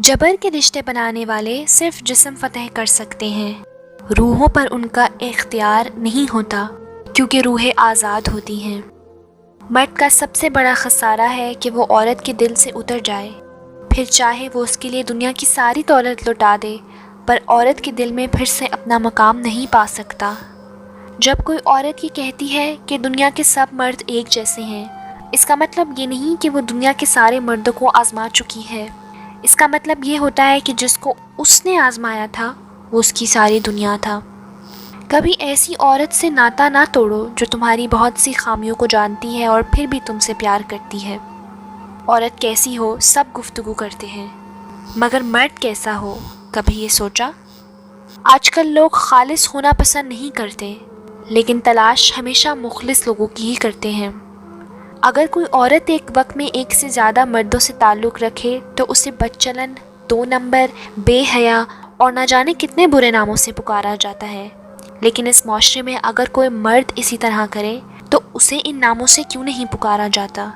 جبر کے رشتے بنانے والے صرف جسم فتح کر سکتے ہیں، روحوں پر ان کا اختیار نہیں ہوتا کیونکہ روحیں آزاد ہوتی ہیں۔ مرد کا سب سے بڑا خسارہ ہے کہ وہ عورت کے دل سے اتر جائے، پھر چاہے وہ اس کے لیے دنیا کی ساری دولت لٹا دے، پر عورت کے دل میں پھر سے اپنا مقام نہیں پا سکتا۔ جب کوئی عورت یہ کہتی ہے کہ دنیا کے سب مرد ایک جیسے ہیں، اس کا مطلب یہ نہیں کہ وہ دنیا کے سارے مردوں کو آزما چکی ہے۔ اس کا مطلب یہ ہوتا ہے کہ جس کو اس نے آزمایا تھا وہ اس کی ساری دنیا تھا۔ کبھی ایسی عورت سے ناتا نہ توڑو جو تمہاری بہت سی خامیوں کو جانتی ہے اور پھر بھی تم سے پیار کرتی ہے۔ عورت کیسی ہو سب گفتگو کرتے ہیں، مگر مرد کیسا ہو کبھی یہ سوچا؟ آج کل لوگ خالص ہونا پسند نہیں کرتے، لیکن تلاش ہمیشہ مخلص لوگوں کی ہی کرتے ہیں۔ اگر کوئی عورت ایک وقت میں ایک سے زیادہ مردوں سے تعلق رکھے تو اسے بدچلن، 2 نمبر، بے حیا اور نہ جانے کتنے برے ناموں سے پکارا جاتا ہے۔ لیکن اس معاشرے میں اگر کوئی مرد اسی طرح کرے تو اسے ان ناموں سے کیوں نہیں پکارا جاتا؟